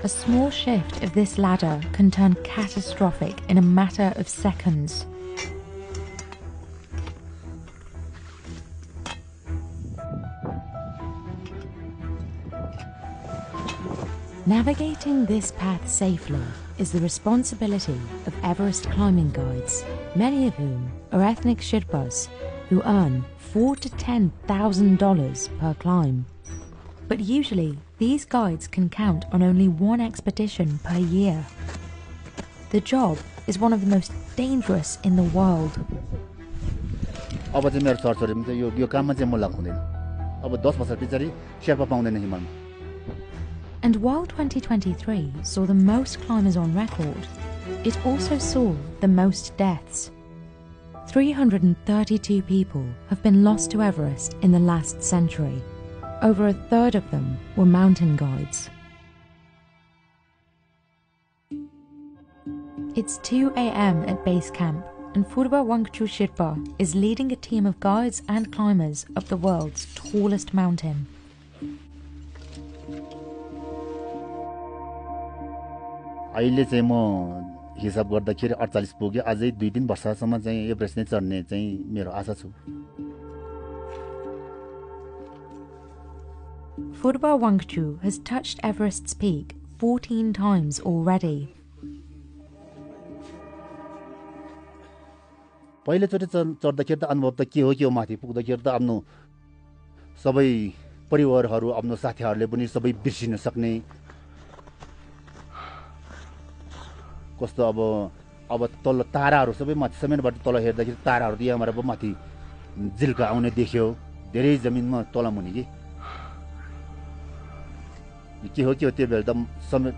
A small shift of this ladder can turn catastrophic in a matter of seconds. Navigating this path safely is the responsibility of Everest climbing guides, many of whom are ethnic Sherpas who earn $4,000 to $10,000 per climb. But usually, these guides can count on only one expedition per year. The job is one of the most dangerous in the world. अब चाहिँ मेरो छोराछोरी पनि यो काममा चाहिँ म लाग्दैन अब 10 वर्ष पछाडि शेर्पा पाउँदैन हिमालमा. And while 2023 saw the most climbers on record, it also saw the most deaths. 332 people have been lost to Everest in the last century. Over a third of them were mountain guides. It's 2 a.m. at base camp, and Phurba Wangchu Sherpa is leading a team of guides and climbers up the world's tallest mountain. अहिले चाहिँ म हिसाब गर्दाखेरि 48 पुग्यो अझै 2-3 वर्षसम्म चाहिँ Everest नै चढ्ने चाहिँ मेरो आशा छु. Phurba Wangchu has touched Everest's peak 14 times already. पहिलोचोटि चढ्दाखेरि त अनुभव त के हो माथि पुग्दाखेरि त आफ्नो सबै परिवारहरू आफ्नो साथीहरूले पनि सबै बिर्सिन सक्ने कस्तो अब तल ताराहरू सबै माथि समेतबाट तल हेर्दाखेरि ताराहरू त यहाँबाट पनि माथि जिल्का आउने देख्यो धेरै जमिनमा तल मुनि के हो त्यो बेला त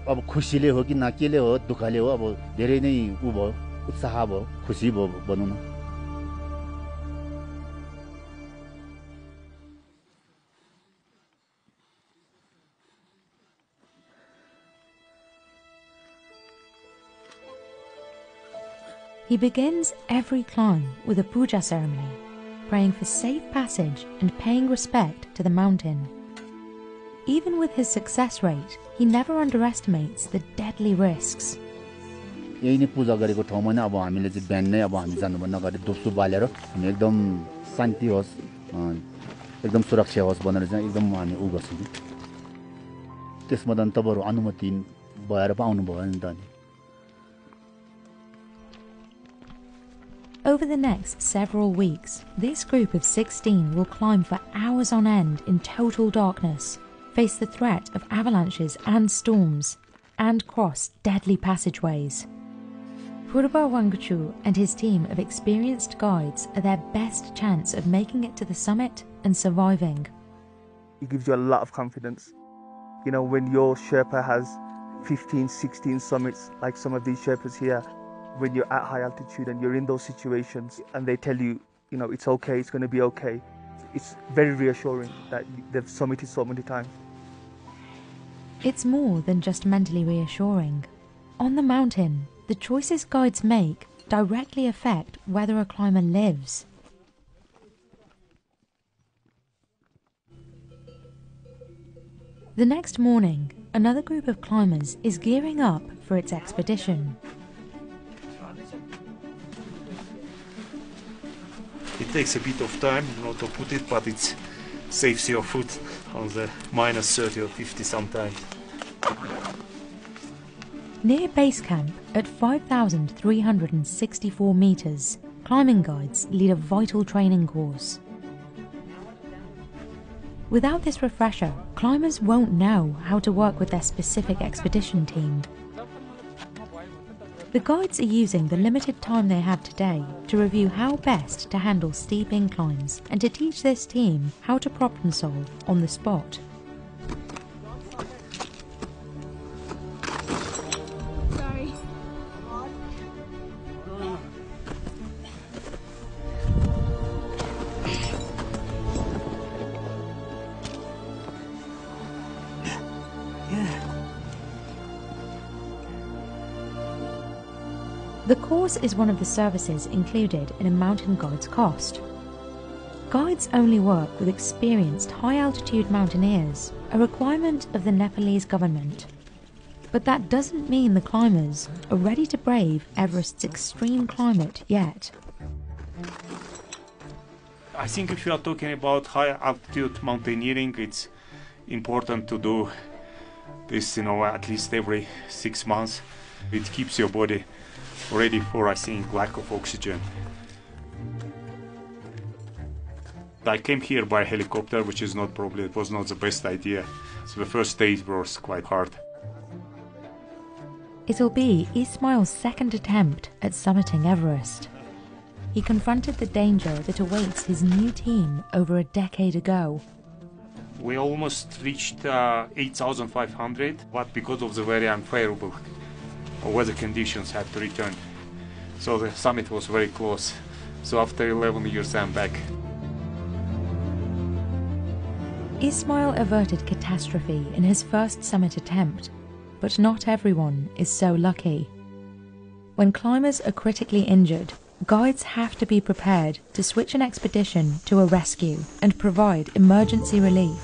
अब खुसीले हो कि ना केले हो दुःखले हो अब धेरै नै उ भयो उत्साह भयो खुसी भयो भनौं न. He begins every climb with a puja ceremony, praying for safe passage and paying respect to the mountain. Even with his success rate, he never underestimates the deadly risks. यही नै पूजा गरेको ठाउँमा नै अब हामीले चाहिँ बिहान नै अब हामी जानु भन्दा अगाडि धूप बालेर हामी एकदम शान्ति होस् एकदम सुरक्षा होस् भनेर चाहिँ एकदम हामी उ गर्छौं. त्यसमा त तपाईहरु अनुमति भएर पो आउनु भयो नि त अनि. Over the next several weeks, this group of 16 will climb for hours on end in total darkness, face the threat of avalanches and storms, and cross deadly passageways. Phurba Wangchu and his team of experienced guides are their best chance of making it to the summit and surviving. It gives you a lot of confidence. You know, when your Sherpa has 15, 16 summits, like some of these Sherpas here, when you're at high altitude and you're in those situations and they tell you, you know, it's okay, it's going to be okay. It's very reassuring that they've summited so many times. It's more than just mentally reassuring. On the mountain, the choices guides make directly affect whether a climber lives. The next morning, another group of climbers is gearing up for its expedition. It takes a bit of time, not to put it, but it saves your foot on the minus 30 or 50 sometimes. Near base camp at 5,364 meters, climbing guides lead a vital training course. Without this refresher, climbers won't know how to work with their specific expedition team. The guides are using the limited time they have today to review how best to handle steep inclines and to teach this team how to problem solve on the spot. The course is one of the services included in a mountain guide's cost. Guides only work with experienced high-altitude mountaineers, a requirement of the Nepalese government. But that doesn't mean the climbers are ready to brave Everest's extreme climate yet. I think if you are talking about high altitude mountaineering, it's important to do this, at least every 6 months. It keeps your body ready for, I think, lack of oxygen. I came here by helicopter, which is not probably, it was not the best idea. So the first day was quite hard. It'll be Ismail's second attempt at summiting Everest. He confronted the danger that awaits his new team over a decade ago. We almost reached 8,500, but because of the very unfavorable weather conditions, had to return. So the summit was very close. So after 11 years, I'm back. Ismail averted catastrophe in his first summit attempt, but not everyone is so lucky. When climbers are critically injured, guides have to be prepared to switch an expedition to a rescue and provide emergency relief.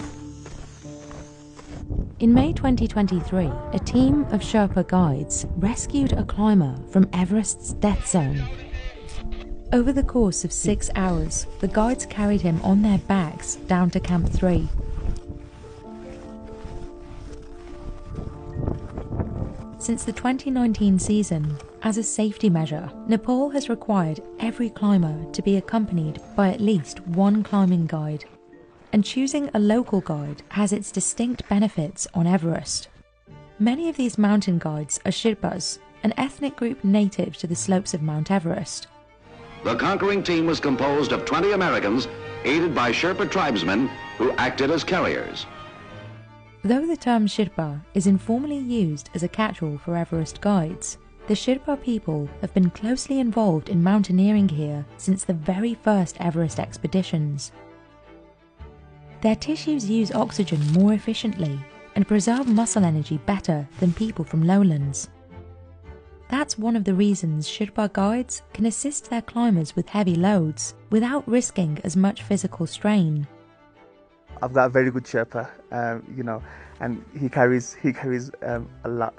In May 2023, a team of SHERPA guides rescued a climber from Everest's death zone. Over the course of 6 hours, the guides carried him on their backs down to Camp 3. Since the 2019 season, as a safety measure, Nepal has required every climber to be accompanied by at least one climbing guide. And choosing a local guide has its distinct benefits on Everest. Many of these mountain guides are Sherpas, an ethnic group native to the slopes of Mount Everest. The conquering team was composed of 20 Americans, aided by Sherpa tribesmen who acted as carriers. Though the term Sherpa is informally used as a catch-all for Everest guides, the Sherpa people have been closely involved in mountaineering here since the very first Everest expeditions. Their tissues use oxygen more efficiently and preserve muscle energy better than people from lowlands. That's one of the reasons Sherpa guides can assist their climbers with heavy loads without risking as much physical strain. I've got a very good Sherpa, and he carries a lot.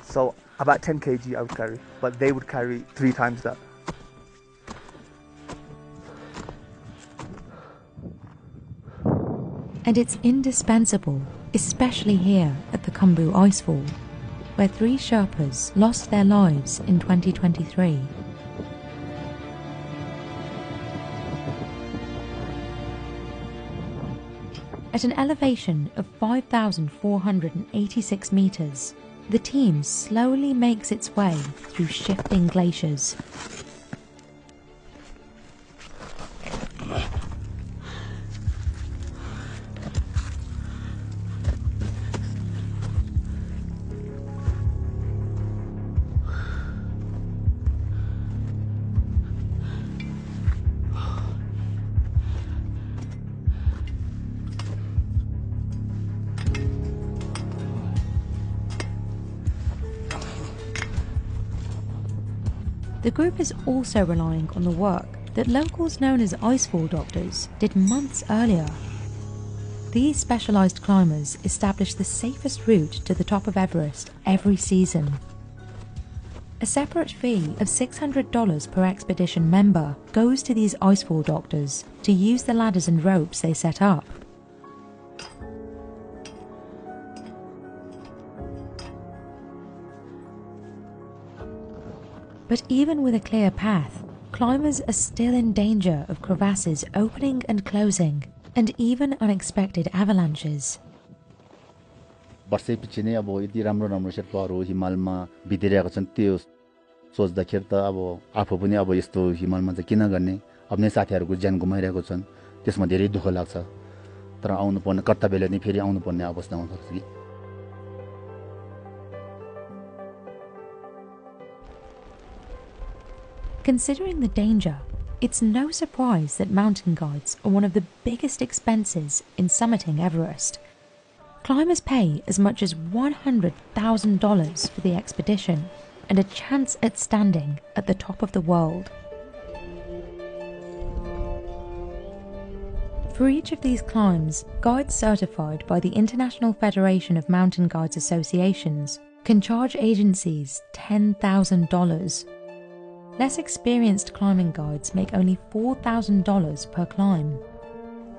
So about 10 kg I would carry, but they would carry 3 times that. And it's indispensable, especially here at the Khumbu Icefall, where 3 Sherpas lost their lives in 2023. At an elevation of 5,486 meters, the team slowly makes its way through shifting glaciers. The group is also relying on the work that locals known as icefall doctors did months earlier. These specialised climbers establish the safest route to the top of Everest every season. A separate fee of $600 per expedition member goes to these icefall doctors to use the ladders and ropes they set up. But even with a clear path, climbers are still in danger of crevasses opening and closing, and even unexpected avalanches. वर्षैपछि नै अब यति राम्रो राम्रो शेर्पाहरू हिमालमा बितिरहेका छन् त्यो सोच्दाखेरि त अब आफू पनि अब यस्तो हिमालमा चाहिँ किन गर्ने आफ्नै साथीहरूको ज्यान गुमाइरहेको छन् त्यसमा धेरै दुःख लाग्छ तर आउनु पर्ने कर्तव्यले नै फेरि आउनु पर्ने अवस्था आउँछ कि Considering the danger, it's no surprise that mountain guides are one of the biggest expenses in summiting Everest. Climbers pay as much as $100,000 for the expedition and a chance at standing at the top of the world. For each of these climbs, guides certified by the International Federation of Mountain Guides Associations can charge agencies $10,000. Less experienced climbing guides make only $4,000 per climb.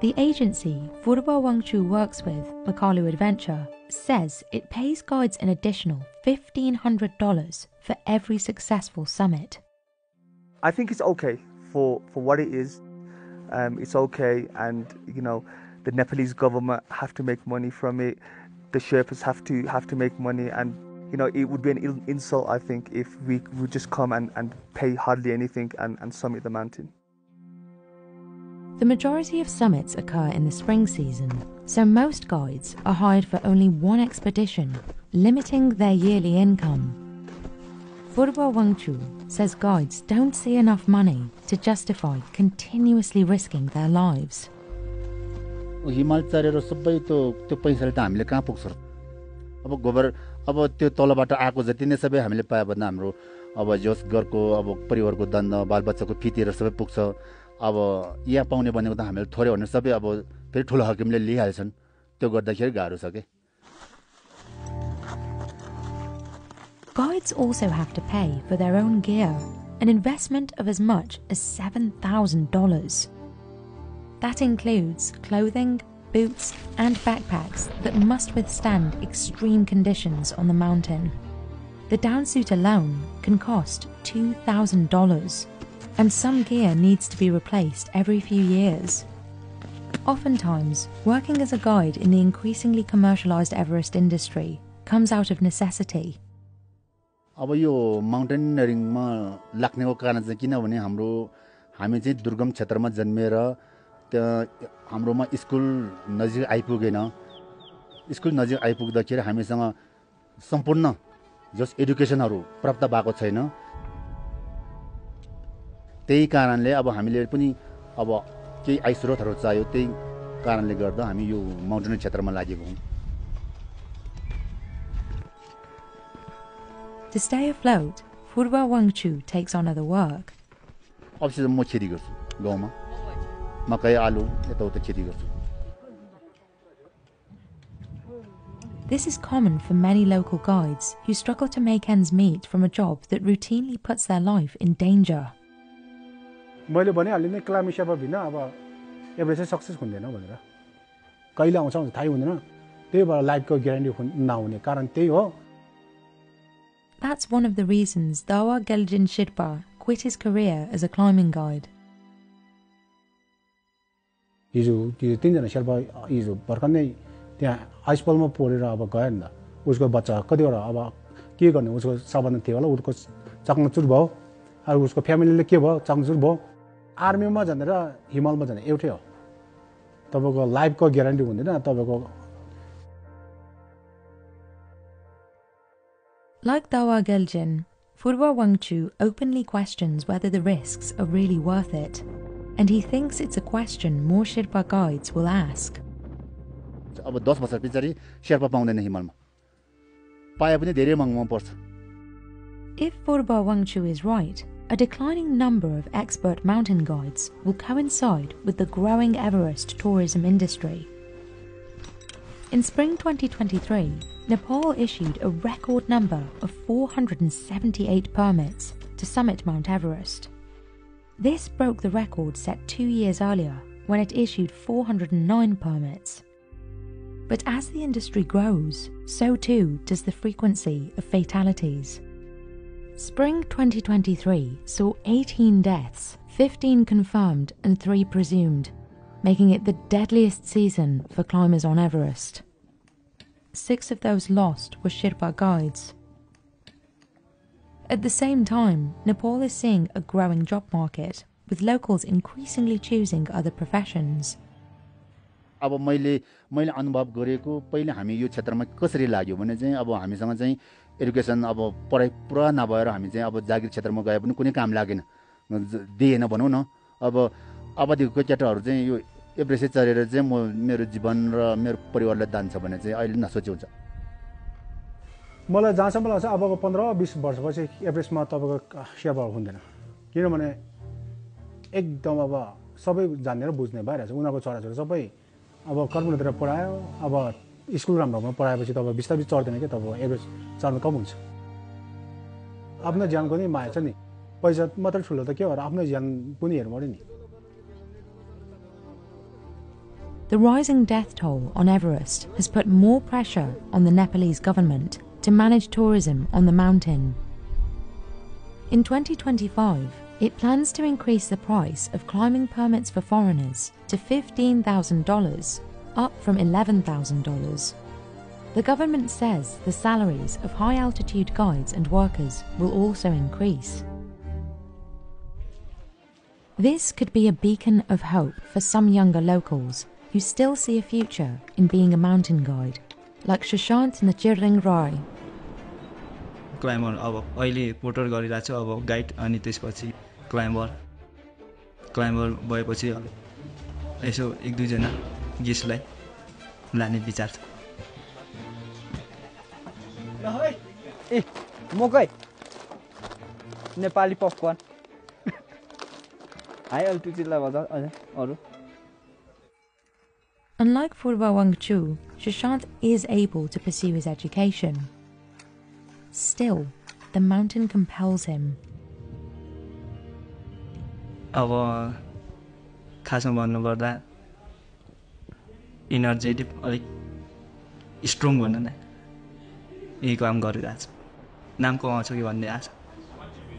The agency Furba Wangchu works with, Makalu Adventure, says it pays guides an additional $1,500 for every successful summit. I think it's okay for what it is. It's okay, and the Nepalese government have to make money from it. The Sherpas have to make money, and it would be an insult, I think, if we would just come and pay hardly anything and summit the mountain. The majority of summits occur in the spring season, so most guides are hired for only one expedition, limiting their yearly income. Furba Wangchu says guides don't see enough money to justify continuously risking their lives. हिमाल चढेर सबै त्यो पैसाले त हामीले कहाँ पुग्छ अब अब त्यो तलबाट आएको जति नै सबै हामीले पाए भने हाम्रो अब जस घरको अब परिवारको दण्ड बालबच्चाको फितिर सबै पुग्छ अब यहाँ पाउने भनेको त हामीले थोरै भने सबै अब फेरि ठुलो हकिमले लिइहाल्छन् त्यो गर्दाखेरि गाह्रो छ के Guides also have to pay for their own gear, an investment of as much as $7,000. That includes clothing, boots and backpacks that must withstand extreme conditions on the mountain. The downsuit alone can cost $2,000, and some gear needs to be replaced every few years. Oftentimes, working as a guide in the increasingly commercialized Everest industry comes out of necessity. अब यो माउन्टेनियरिङमा लाग्नेको कारण चाहिँ किनभने हामी चाहिँ दुर्गम क्षेत्रमा जन्मेर हाम्रोमा स्कुल नजिक आइपुगेन स्कुल नजिक आइपुग्दाखेरि हामीसँग सम्पूर्ण जस एजुकेसनहरु प्राप्त भएको छैन त्यही कारणले अब हामीले पनि अब केही आय स्रोतहरु चाहियो त्यही कारणले गर्दा हामी यो माउन्टेनियरिङ क्षेत्रमा लागेको हौं To stay afloat, Furba Wangchu takes on other work. अब चाहिँ म खेती गर्छु गाउँमा मकै आलु यताउता खेती गर्छु This is common for many local guides who struggle to make ends meet from a job that routinely puts their life in danger. मैले भने अलि नै क्लाइमेट सेवा बिना अब एभरेस्ट चाहिँ सक्सेस हुँदैन भनेर कहिले आउँछ थाहै हुँदैन त्यही भएर लाइफको ग्यारेन्टी नहुने कारण त्यही हो That's one of the reasons Dawa Geljin Sherpa quit his career as a climbing guide. हिजो त्यो तीनजना शेर्पा हिजो भर्खर नै त्यहाँ आइसपलमा परेर अब गयो नि त उसको बच्चा कतिवटा अब के गर्ने उसको सबभन्दा थियो होला उसको चकमचुर भयो अरु उसको फ्यामिलीले के भयो चकमचुर भयो आर्मीमा भनेर हिमालमा भने एउटै हो तपाईको लाइफको ग्यारेन्टी हुँदैन तपाईको Like Dawa Geljin, Furba Wangchu openly questions whether the risks are really worth it, and he thinks it's a question more Sherpa guides will ask. अब 10 वर्ष पछाडी शेर्पा पाउँदैन हिमालमा पाए पनि धेरै महँगो पर्छ If Furba Wangchu is right, a declining number of expert mountain guides will coincide with the growing Everest tourism industry. In spring 2023, Nepal issued a record number of 478 permits to summit Mount Everest. This broke the record set 2 years earlier when it issued 409 permits. But as the industry grows, so too does the frequency of fatalities. Spring 2023 saw 18 deaths, 15 confirmed and 3 presumed, making it the deadliest season for climbers on Everest. 6 of those lost were Sherpa guides. At the same time, Nepal is seeing a growing job market, with locals increasingly choosing other professions. अब मैले अनुभव गरेको पहिले हामी यो क्षेत्रमा कसरी लाग्यो भने चाहिँ अब हामीसँग चाहिँ एजुकेसन अब पढाइ पुरा नभएर हामी चाहिँ अब जागिर क्षेत्रमा गए पनि कुनै काम लागेन दिएन भनौं न अब अवधिको केटाहरु चाहिँ यो एभरेस्ट चढेर चाहिँ मेरो जीवन र मेरो परिवारलाई दान्छ भने चाहिँ अहिले नसोचे हुन्छ मलाई जहाँसम्म लाग्छ अबको 15-20 वर्षपछि एभरेस्टमा तपाईको सेवा हुँदैन किनभने एकदम अब सबै जान्ने र बुझ्ने भइरहेछ उनीहरुको छोराछोरी सबै अब कर्मतिर पढायो अब स्कुल राम्रोमा पढाएपछि तब बिस्तारै चढ्दैन क्या तब एभरेज चढ्नु कम हुन्छ आफ्नो ज्यानको नि माया छ नि पैसा मात्रै ठुलो त के हो र आफ्नो ज्यान पनि हेर्नु पर्यो नि The rising death toll on Everest has put more pressure on the Nepalese government to manage tourism on the mountain. In 2025, it plans to increase the price of climbing permits for foreigners to $15,000, up from $11,000. The government says the salaries of high-altitude guides and workers will also increase. This could be a beacon of hope for some younger locals who still see a future in being a mountain guide, like Shashant Nachirring Rai. Climber अब अहिले porter गरिरहेको छु अब guide अनि त्यसपछि climber भएपछि यसो एक दुईजना गेस्टलाई लाने विचार छ ए मकै नेपाली पपकर्न हाई अल्टिट्युडलाई भन्दा अरू Unlike Purva Wangchu, Shashant is able to pursue his education. Still, the mountain compels him. अब खासमा भन्नुपर्दा इनर्जेटिक अलिक स्ट्रङ भन्न न यही काम गरिरहेको छु नाम कमाउँछु कि भन्ने आशा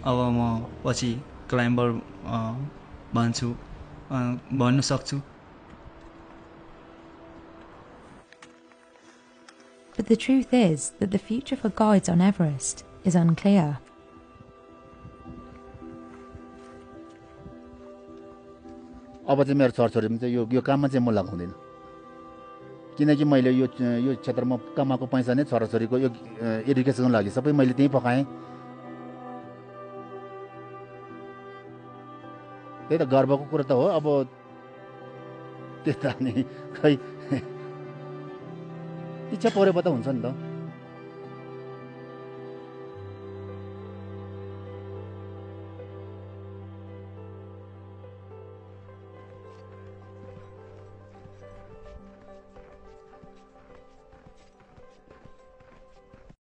अब म पछि क्लाइम्बर भन्न सक्छु But the truth is that the future for guides on Everest is unclear. अब चाहिँ मेरो छोरछोरीमा चाहिँ यो काममा चाहिँ म लगाउँदिन किनकि मैले यो क्षेत्रमा कमाएको पैसा नै छोराछोरीको यो एजुकेसनको लागि सबै मैले त्यही पकाएँ त्यही त गर्वको कुरा त हो अब त्यता नि खै इच्छा परेको त हुन्छ नि त